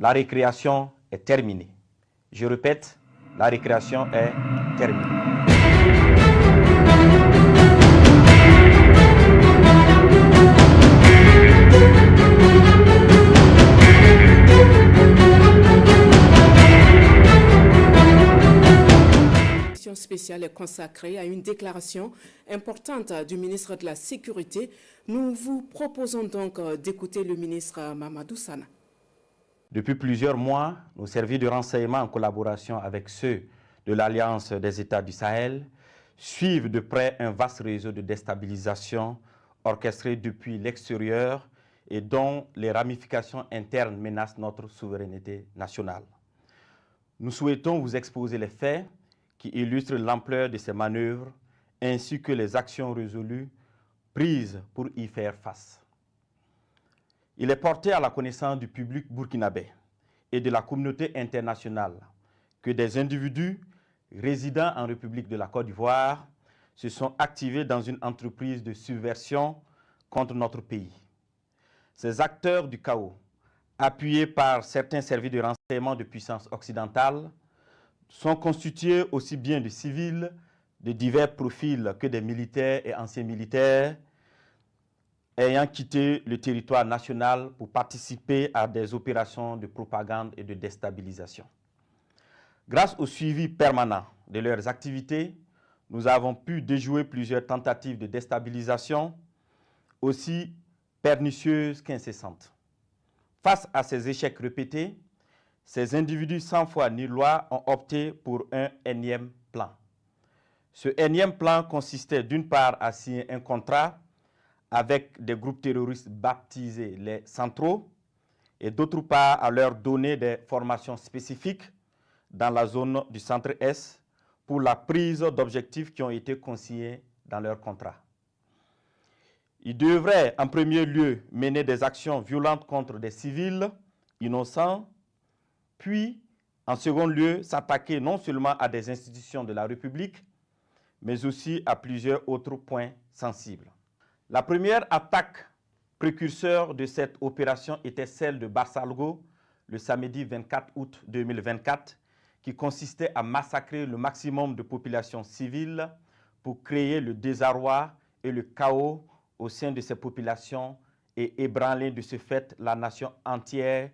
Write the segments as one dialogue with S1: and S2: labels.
S1: la récréation est terminée. Je répète, la récréation est terminée.
S2: Spéciale est consacrée à une déclaration importante du ministre de la Sécurité. Nous vous proposons donc d'écouter le ministre Mamadou Sana.
S1: Depuis plusieurs mois, nos services de renseignement en collaboration avec ceux de l'Alliance des États du Sahel suivent de près un vaste réseau de déstabilisation orchestré depuis l'extérieur et dont les ramifications internes menacent notre souveraineté nationale. Nous souhaitons vous exposer les faits qui illustre l'ampleur de ces manœuvres ainsi que les actions résolues prises pour y faire face. Il est porté à la connaissance du public burkinabé et de la communauté internationale que des individus résidant en République de la Côte d'Ivoire se sont activés dans une entreprise de subversion contre notre pays. Ces acteurs du chaos, appuyés par certains services de renseignement de puissance occidentale, sont constitués aussi bien de civils de divers profils que des militaires et anciens militaires ayant quitté le territoire national pour participer à des opérations de propagande et de déstabilisation. Grâce au suivi permanent de leurs activités, nous avons pu déjouer plusieurs tentatives de déstabilisation, aussi pernicieuses qu'incessantes. Face à ces échecs répétés, ces individus sans foi ni loi ont opté pour un énième plan. Ce énième plan consistait d'une part à signer un contrat avec des groupes terroristes baptisés les centraux et d'autre part à leur donner des formations spécifiques dans la zone du centre-est pour la prise d'objectifs qui ont été consignés dans leur contrat. Ils devraient en premier lieu mener des actions violentes contre des civils innocents, puis, en second lieu, s'attaquer non seulement à des institutions de la République, mais aussi à plusieurs autres points sensibles. La première attaque précurseur de cette opération était celle de Barsalgo, le samedi 24 août 2024, qui consistait à massacrer le maximum de populations civiles pour créer le désarroi et le chaos au sein de ces populations et ébranler de ce fait la nation entière,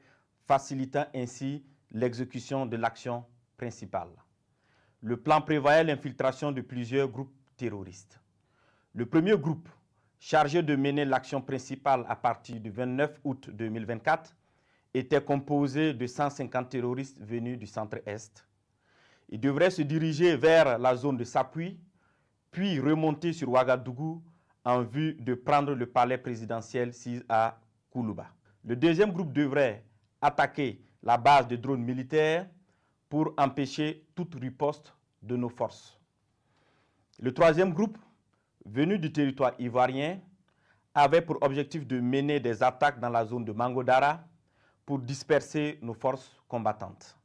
S1: facilitant ainsi l'exécution de l'action principale. Le plan prévoyait l'infiltration de plusieurs groupes terroristes. Le premier groupe, chargé de mener l'action principale à partir du 29 août 2024, était composé de 150 terroristes venus du centre-est. Ils devraient se diriger vers la zone de Sapui, puis remonter sur Ouagadougou en vue de prendre le palais présidentiel à Koulouba. Le deuxième groupe devrait attaquer la base de drones militaires pour empêcher toute riposte de nos forces. Le troisième groupe, venu du territoire ivoirien, avait pour objectif de mener des attaques dans la zone de Mangodara pour disperser nos forces combattantes.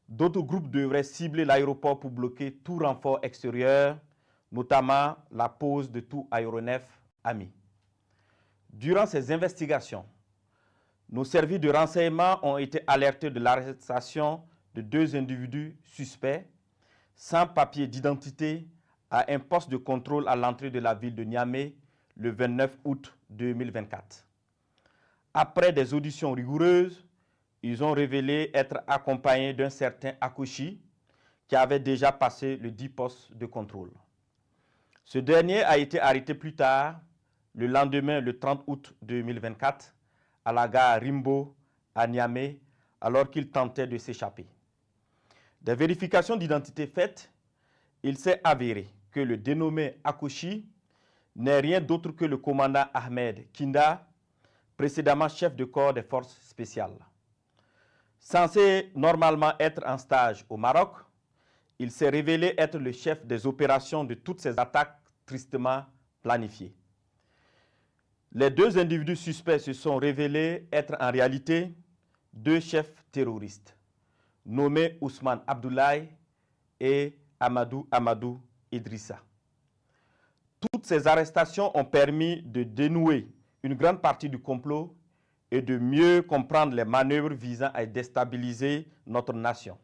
S1: D'autres groupes devraient cibler l'aéroport pour bloquer tout renfort extérieur, notamment la pose de tout aéronef ami. Durant ces investigations, nos services de renseignement ont été alertés de l'arrestation de 2 individus suspects sans papier d'identité à un poste de contrôle à l'entrée de la ville de Niamey le 29 août 2024. Après des auditions rigoureuses, ils ont révélé être accompagnés d'un certain Akouchi qui avait déjà passé le 10 postes de contrôle. Ce dernier a été arrêté plus tard, le lendemain, le 30 août 2024, à la gare Rimbo, à Niamey, alors qu'il tentait de s'échapper. Des vérifications d'identité faites, il s'est avéré que le dénommé Akouchi n'est rien d'autre que le commandant Ahmed Kinda, précédemment chef de corps des forces spéciales. Censé normalement être en stage au Maroc, il s'est révélé être le chef des opérations de toutes ces attaques tristement planifiées. Les 2 individus suspects se sont révélés être en réalité 2 chefs terroristes, nommés Ousmane Abdoulaye et Amadou Idrissa. Toutes ces arrestations ont permis de dénouer une grande partie du complot et de mieux comprendre les manœuvres visant à déstabiliser notre nation.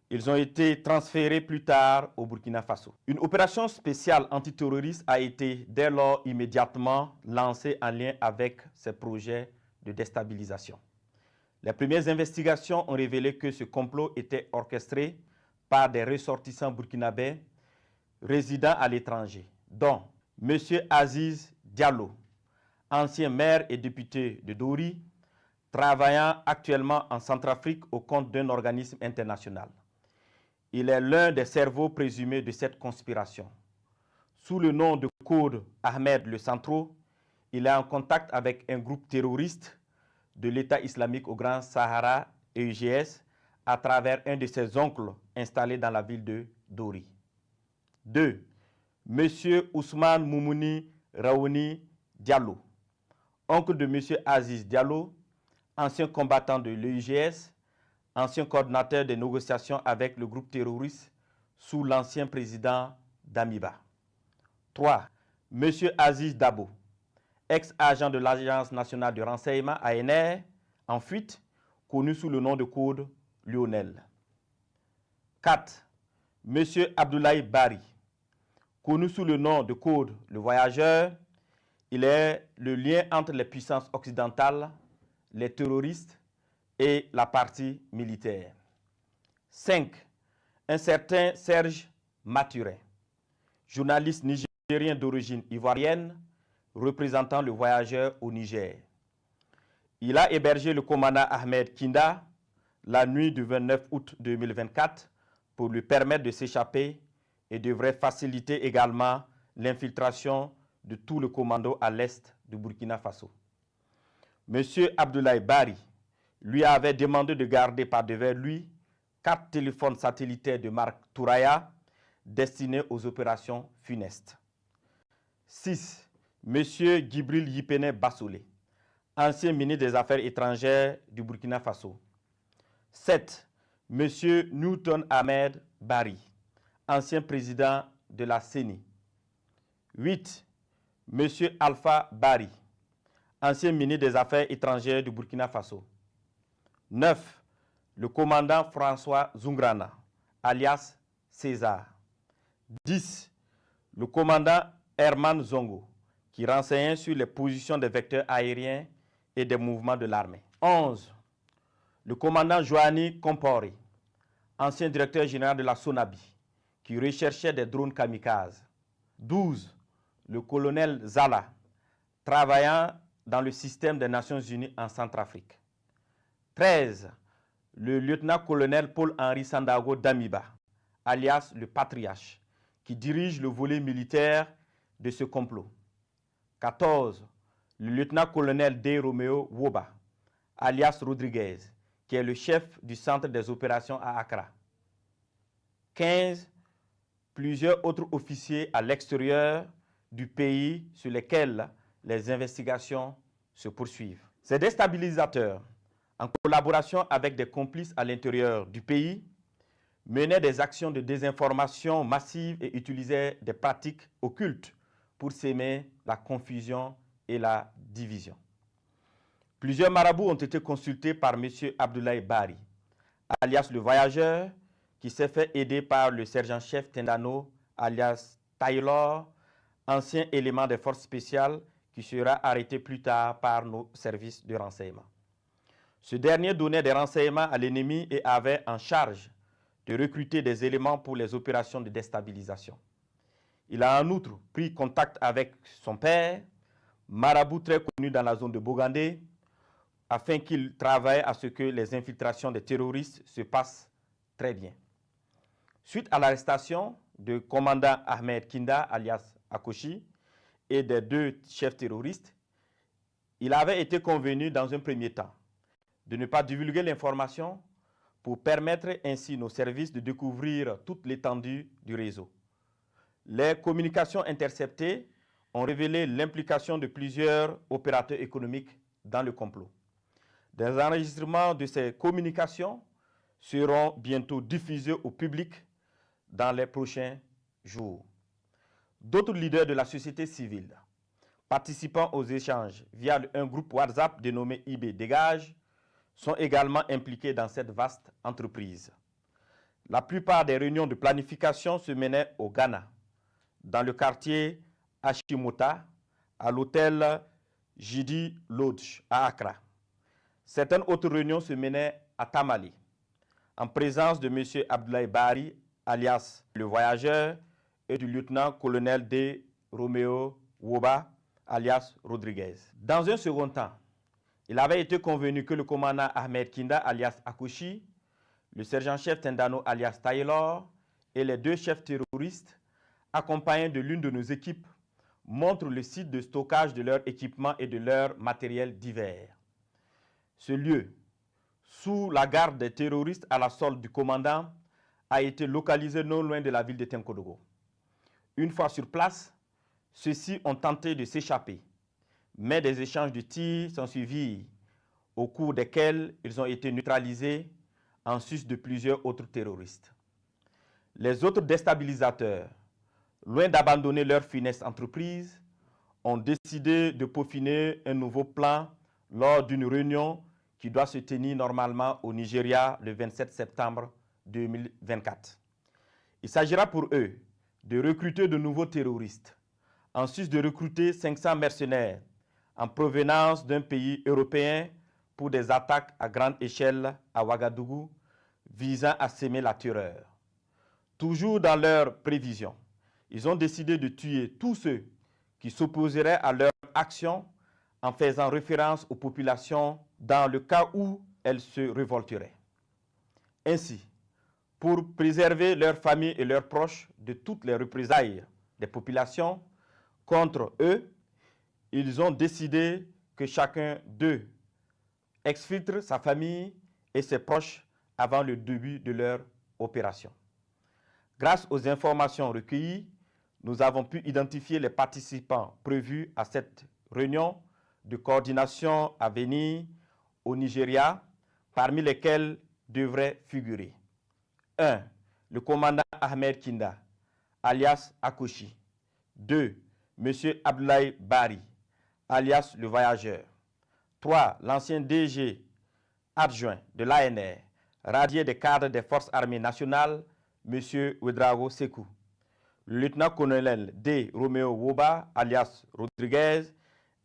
S1: Ils ont été transférés plus tard au Burkina Faso. Une opération spéciale antiterroriste a été dès lors immédiatement lancée en lien avec ces projets de déstabilisation. Les premières investigations ont révélé que ce complot était orchestré par des ressortissants burkinabés résidant à l'étranger, dont M. Aziz Diallo, ancien maire et député de Dori, travaillant actuellement en Centrafrique au compte d'un organisme international. Il est l'un des cerveaux présumés de cette conspiration. Sous le nom de code Ahmed le Centro, il est en contact avec un groupe terroriste de l'État islamique au Grand Sahara, EUGS, à travers un de ses oncles installé dans la ville de Dori. 2. M. Ousmane Moumouni Raouni Diallo, oncle de M. Aziz Diallo, ancien combattant de l'EUGS, ancien coordinateur des négociations avec le groupe terroriste sous l'ancien président Damiba. 3. M. Aziz Dabo, ex-agent de l'Agence nationale de renseignement ANR, en fuite, connu sous le nom de code Lionel. 4. M. Abdoulaye Bari, connu sous le nom de code Le Voyageur. Il est le lien entre les puissances occidentales, les terroristes et la partie militaire. 5. Un certain Serge Maturin, journaliste nigérien d'origine ivoirienne, représentant Le Voyageur au Niger. Il a hébergé le commandant Ahmed Kinda la nuit du 29 août 2024 pour lui permettre de s'échapper et devrait faciliter également l'infiltration de tout le commando à l'est du Burkina Faso. M. Abdoulaye Bari lui avait demandé de garder par devers lui 4 téléphones satellitaires de marque Touraya destinés aux opérations funestes. 6. M. Djibril Yipene Bassolé, ancien ministre des Affaires étrangères du Burkina Faso. 7. M. Newton Ahmed Bari, ancien président de la CENI. 8. M. Alpha Bari, ancien ministre des Affaires étrangères du Burkina Faso. 9. Le commandant François Zungrana, alias César. 10. Le commandant Herman Zongo, qui renseignait sur les positions des vecteurs aériens et des mouvements de l'armée. 11. Le commandant Joanny Compori, ancien directeur général de la SONABI, qui recherchait des drones kamikazes. 12. Le colonel Zala, travaillant dans le système des Nations Unies en Centrafrique. 13. Le lieutenant-colonel Paul-Henri Sandaogo Damiba, alias le Patriarche, qui dirige le volet militaire de ce complot. 14. Le lieutenant-colonel D. Romeo Woba, alias Rodriguez, qui est le chef du centre des opérations à Accra. 15. Plusieurs autres officiers à l'extérieur du pays sur lesquels les investigations se poursuivent. Ces déstabilisateurs, en collaboration avec des complices à l'intérieur du pays, menaient des actions de désinformation massive et utilisaient des pratiques occultes pour s'aimer la confusion et la division. Plusieurs marabouts ont été consultés par M. Abdoulaye Bari, alias le Voyageur, qui s'est fait aider par le sergent-chef Tendano, alias Taylor, ancien élément des forces spéciales qui sera arrêté plus tard par nos services de renseignement. Ce dernier donnait des renseignements à l'ennemi et avait en charge de recruter des éléments pour les opérations de déstabilisation. Il a en outre pris contact avec son père, marabout très connu dans la zone de Bogandé, afin qu'il travaille à ce que les infiltrations des terroristes se passent très bien. Suite à l'arrestation du commandant Ahmed Kinda, alias Akoshi, et des 2 chefs terroristes, il avait été convenu dans un premier temps de ne pas divulguer l'information pour permettre ainsi nos services de découvrir toute l'étendue du réseau. Les communications interceptées ont révélé l'implication de plusieurs opérateurs économiques dans le complot. Des enregistrements de ces communications seront bientôt diffusés au public dans les prochains jours. D'autres leaders de la société civile, participant aux échanges via un groupe WhatsApp dénommé IB Dégage sont également impliqués dans cette vaste entreprise. La plupart des réunions de planification se menaient au Ghana, dans le quartier Ashimota, à l'hôtel Jidi Lodge à Accra. Certaines autres réunions se menaient à Tamale, en présence de M. Abdoulaye Bari, alias le voyageur, et du lieutenant-colonel D. Romeo Woba, alias Rodriguez. Dans un second temps, il avait été convenu que le commandant Ahmed Kinda, alias Akouchi, le sergent-chef Tendano, alias Taylor, et les 2 chefs terroristes, accompagnés de l'une de nos équipes, montrent le site de stockage de leurs équipements et de leurs matériels divers. Ce lieu, sous la garde des terroristes à la solde du commandant, a été localisé non loin de la ville de Tenkodogo. Une fois sur place, ceux-ci ont tenté de s'échapper, mais des échanges de tirs sont suivis, au cours desquels ils ont été neutralisés en sus de plusieurs autres terroristes. Les autres déstabilisateurs, loin d'abandonner leur funeste entreprise, ont décidé de peaufiner un nouveau plan lors d'une réunion qui doit se tenir normalement au Nigeria le 27 septembre 2024. Il s'agira pour eux de recruter de nouveaux terroristes, en sus de recruter 500 mercenaires en provenance d'un pays européen pour des attaques à grande échelle à Ouagadougou visant à semer la terreur. Toujours dans leurs prévisions, ils ont décidé de tuer tous ceux qui s'opposeraient à leur action en faisant référence aux populations dans le cas où elles se révolteraient. Ainsi, pour préserver leurs familles et leurs proches de toutes les représailles des populations contre eux, ils ont décidé que chacun d'eux exfiltre sa famille et ses proches avant le début de leur opération. Grâce aux informations recueillies, nous avons pu identifier les participants prévus à cette réunion de coordination à venir au Nigeria, parmi lesquels devraient figurer 1. Le commandant Ahmed Kinda, alias Akouchi. 2. M. Abdoulaye Bari, alias le voyageur. 3. L'ancien DG adjoint de l'ANR, radié des cadres des forces armées nationales, M. Ouedraogo Sekou. Le lieutenant-colonel D. Romeo Woba, alias Rodriguez,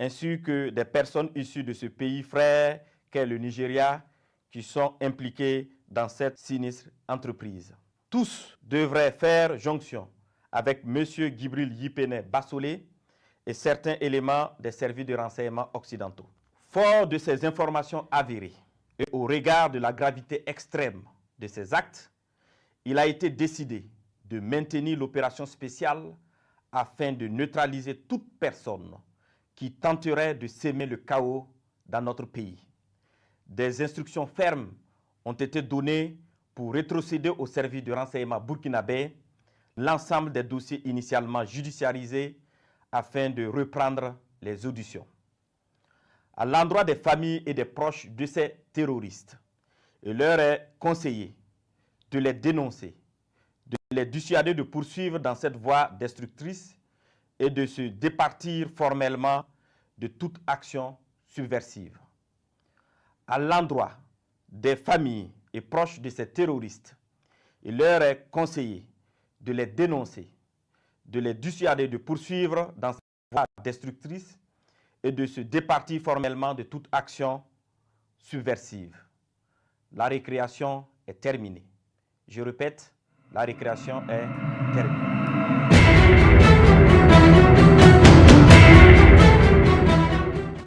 S1: ainsi que des personnes issues de ce pays frère qu'est le Nigeria, qui sont impliquées dans cette sinistre entreprise. Tous devraient faire jonction avec M. Gibril Yipene Bassolé et certains éléments des services de renseignement occidentaux. Fort de ces informations avérées et au regard de la gravité extrême de ces actes, il a été décidé de maintenir l'opération spéciale afin de neutraliser toute personne qui tenterait de semer le chaos dans notre pays. Des instructions fermes ont été données pour rétrocéder au service de renseignement burkinabé l'ensemble des dossiers initialement judiciarisés afin de reprendre les auditions. À l'endroit des familles et des proches de ces terroristes, il leur est conseillé de les dénoncer, de les dissuader de poursuivre dans cette voie destructrice et de se départir formellement de toute action subversive. À l'endroit des familles et proches de ces terroristes, il leur est conseillé de les dénoncer, de les dissuader de poursuivre dans cette voie destructrice et de se départir formellement de toute action subversive. La récréation est terminée. Je répète, la récréation est terminée.